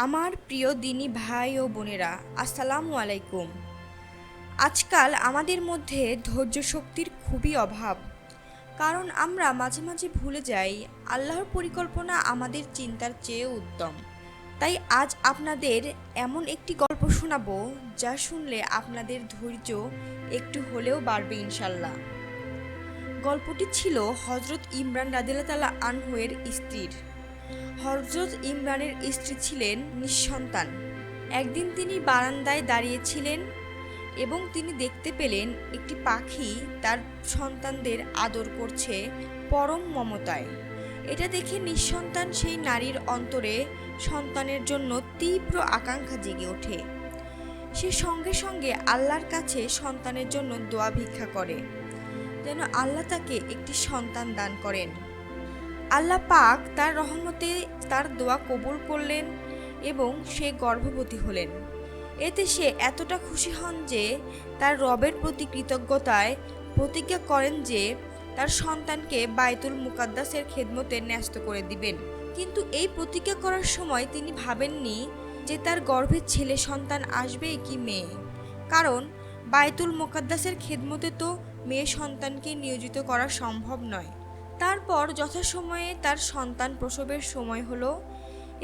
আমার প্রিয় দিনী ভাই ও বোনেরা, আসসালামু আলাইকুম। আজকাল আমাদের মধ্যে ধৈর্য শক্তির খুবই অভাব। কারণ আমরা মাঝে মাঝে ভুলে যাই আল্লাহর পরিকল্পনা আমাদের চিন্তার চেয়েও উত্তম। তাই আজ আপনাদের এমন একটি গল্প শোনাবো যা শুনলে আপনাদের ধৈর্য একটু হলেও বাড়বে ইনশাল্লাহ। গল্পটি ছিল হজরত ইমরান রাদিয়াল্লাহু তাআলা আনহু এর স্ত্রীর। হজরত ইমরানের স্ত্রী ছিলেন নিঃসন্তান। একদিন তিনি বারান্দায় দাঁড়িয়েছিলেন এবং তিনি দেখতে পেলেন একটি পাখি তার সন্তানদের আদর করছে পরম মমতায়। এটা দেখে নিঃসন্তান সেই নারীর অন্তরে সন্তানের জন্য তীব্র আকাঙ্ক্ষা জেগে ওঠে। সে সঙ্গে সঙ্গে আল্লাহর কাছে সন্তানের জন্য দোয়া ভিক্ষা করে যেন আল্লাহ তাকে একটি সন্তান দান করেন। আল্লাহ পাক তার রহমতে তার দোয়া কবুল করলেন এবং সে গর্ভবতী হলেন। এতে সে এতটা খুশি হন যে তার রবের প্রতি কৃতজ্ঞতায় প্রতিজ্ঞা করেন যে তার সন্তানকে বায়তুল মুকাদ্দাসের খেদমতে ন্যস্ত করে দিবেন। কিন্তু এই প্রতিজ্ঞা করার সময় তিনি ভাবেননি যে তার গর্ভে ছেলে সন্তান আসবে কি মেয়ে, কারণ বায়তুল মুকাদ্দাসের খেদমতে তো মেয়ে সন্তানকে নিয়োজিত করা সম্ভব নয়। তারপর যথাসময়ে তার সন্তান প্রসবের সময় হলো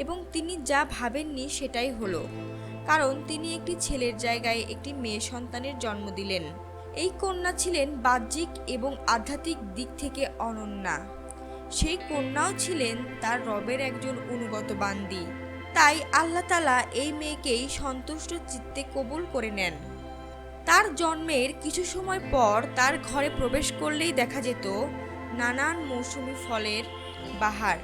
এবং তিনি যা ভাবেননি সেটাই হলো, কারণ তিনি একটি ছেলের জায়গায় একটি মেয়ে সন্তানের জন্ম দিলেন। এই কন্যা ছিলেন বাহ্যিক এবং আধ্যাত্মিক দিক থেকে অনন্যা। সেই কন্যাও ছিলেন তার রবের একজন অনুগত বান্দী। তাই আল্লাহ তাআলা এই মেয়েকেই সন্তুষ্ট চিত্তে কবুল করে নেন। তার জন্মের কিছু সময় পর তার ঘরে প্রবেশ করলেই দেখা যেত নানান মৌসুমি ফলের বাহার।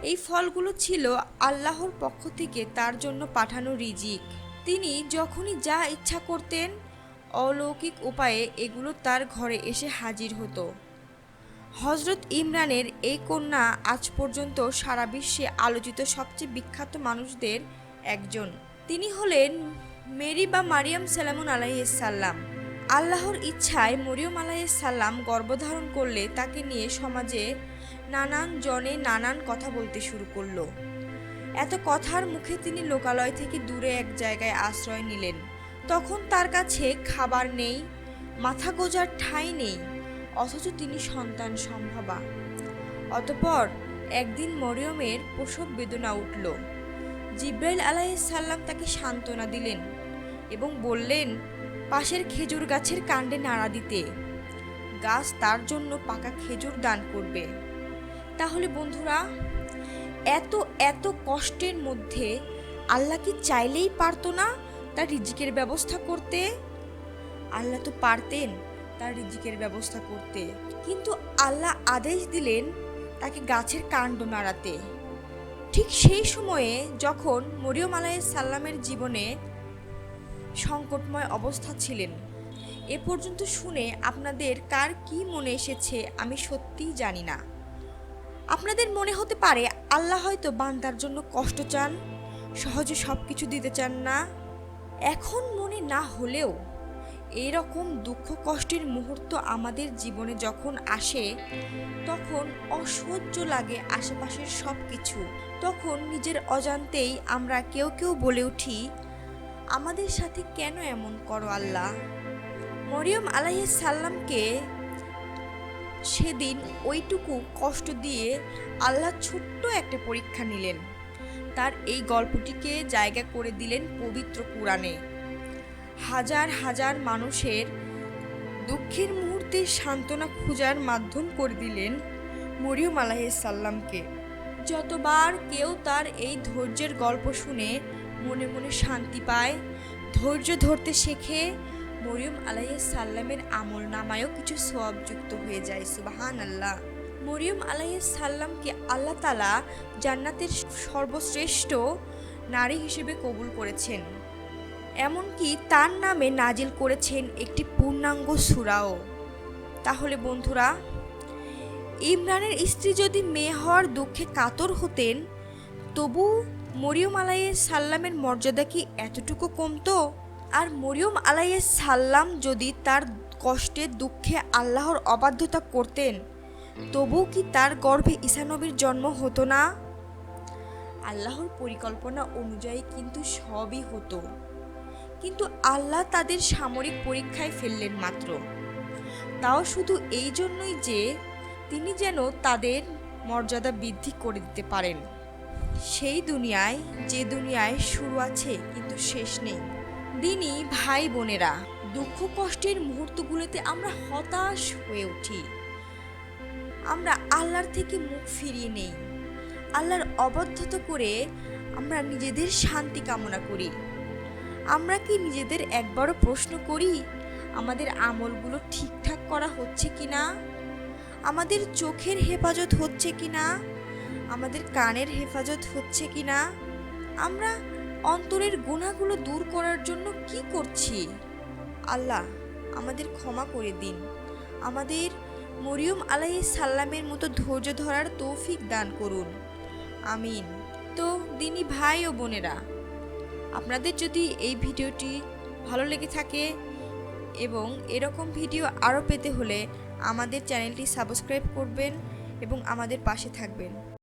এই ফলগুলো ছিল আল্লাহর পক্ষ থেকে তার জন্য পাঠানো রিজিক। তিনি যখনই যা ইচ্ছা করতেন অলৌকিক উপায়ে এগুলো তার ঘরে এসে হাজির হতো। হজরত ইমরানের এই কন্যা আজ পর্যন্ত সারা বিশ্বে আলোচিত সবচেয়ে বিখ্যাত মানুষদের একজন। তিনি হলেন মেরি বা মারিয়াম সালামুন আলাইহিস সালাম। আল্লাহর ইচ্ছায় মরিয়ম আলাইহিস সালাম গর্ভধারণ করলে তাকে নিয়ে সমাজে নানান জনে নানান কথা বলতে শুরু করলো। এত কথার মুখে তিনি লোকালয় থেকে দূরে এক জায়গায় আশ্রয় নিলেন। তখন তার কাছে খাবার নেই, মাথা গোঁজার ঠাঁই নেই, অথচ তিনি সন্তান সম্ভবা। অতঃপর একদিন মরিয়মের প্রসব বেদনা উঠল। জিব্রাইল আলাইহিস সালাম তাকে সান্ত্বনা দিলেন এবং বললেন পাশের খেজুর গাছের কাণ্ডে নাড়া দিতে, গাছ তার জন্য পাকা খেজুর দান করবে। তাহলে বন্ধুরা, এত এত কষ্টের মধ্যে আল্লাহ কি চাইলেই পারতো না তার রিজিকের ব্যবস্থা করতে? আল্লাহ তো পারতেন তার রিজিকের ব্যবস্থা করতে, কিন্তু আল্লাহ আদেশ দিলেন তাকে গাছের কাণ্ড নাড়াতে। ঠিক সেই সময়ে যখন মরিয়ম আলাইহিস সালামের জীবনে সংকটময় অবস্থা ছিলেন। এ পর্যন্ত শুনে আপনাদের কার কি মনে এসেছে আমি সত্যিই জানি না। আপনাদের মনে হতে পারে আল্লাহ হয়তো বান্দার জন্য কষ্ট চান, সহজে সব কিছু দিতে চান না। এখন মনে না হলেও এরকম দুঃখ কষ্টের মুহূর্ত আমাদের জীবনে যখন আসে তখন অসহ্য লাগে আশেপাশের সব কিছু। তখন নিজের অজান্তেই আমরা কেউ কেউ বলে উঠি, আমাদের সাথে কেন এমন করো আল্লাহ? মরিয়ম আলাইহিস সালামকে সেদিন ওইটুকু কষ্ট দিয়ে আল্লাহ ছোট্ট একটা পরীক্ষা নিলেন। তার এই গল্পটিকে জায়গা করে দিলেন পবিত্র কুরআনে। হাজার হাজার মানুষের দুঃখের মুহূর্তে সান্ত্বনা খোঁজার মাধ্যম করে দিলেন মরিয়ম আলাইহিস সালামকে। যতবার কেউ তার এই ধৈর্যের গল্প শুনে মনে মনে শান্তি পায়, ধৈর্য ধরতে শেখে, মরিয়ম আলাইহিস সালামের আমল নামায়ও কিছু সওয়াব যুক্ত হয়ে যায়। সুবহানাল্লাহ। মরিয়ম আলাইহিস সালামকে আল্লাহ তাআলা জান্নাতের সর্বশ্রেষ্ঠ নারী হিসেবে কবুল করেছেন। এমনকি তার নামে নাজিল করেছেন একটি পূর্ণাঙ্গ সূরাও। তাহলে বন্ধুরা, ইমরানের স্ত্রী যদি মেয়ে হওয়ার দুঃখে কাতর হতেন, তবু মরিয়ম আলাইহিস সালামের মর্যাদা কি এতটুকু কমতো? আর মরিয়ম আলাইহিস সালাম যদি তার কষ্টে দুঃখে আল্লাহর অবাধ্যতা করতেন, তবু কি তার গর্ভে ঈসা নবীর জন্ম হতো না? আল্লাহর পরিকল্পনা অনুযায়ী কিন্তু সবই হতো, কিন্তু আল্লাহ তাদের সামরিক পরীক্ষায় ফেললেন মাত্র, তাও শুধু এই জন্যই যে তিনি যেন তাদের মর্যাদা বৃদ্ধি করে দিতে পারেন। সেই দুনিয়ায়, যে দুনিয়ায় শুরু আছে কিন্তু শেষ নেই। দিনই ভাই বোনেরা, দুঃখ কষ্টের মুহূর্তগুলোতে আমরা হতাশ হয়ে উঠি, আমরা আল্লাহর থেকে মুখ ফিরিয়ে নেই, আল্লাহর অবাধ্যতা করে আমরা নিজেদের শান্তি কামনা করি। আমরা কি নিজেদের একবারও প্রশ্ন করি আমাদের আমলগুলো ঠিকঠাক করা হচ্ছে কিনা, আমাদের চোখের হেফাজত হচ্ছে কিনা, আমাদের কানের হেফাজত হচ্ছে কিনা, আমরা অন্তরের গুনাহগুলো দূর করার জন্য কি করছি? আল্লাহ আমাদের ক্ষমা করে দিন, আমাদের মরিয়ম আলাইহিস সালামের মতো ধৈর্য ধরার তৌফিক দান করুন, আমিন। তো দিনী ভাই ও বোনেরা, আপনাদের যদি এই ভিডিওটি ভালো লেগে থাকে এবং এরকম ভিডিও আরও পেতে হলে আমাদের চ্যানেলটি সাবস্ক্রাইব করবেন এবং আমাদের পাশে থাকবেন।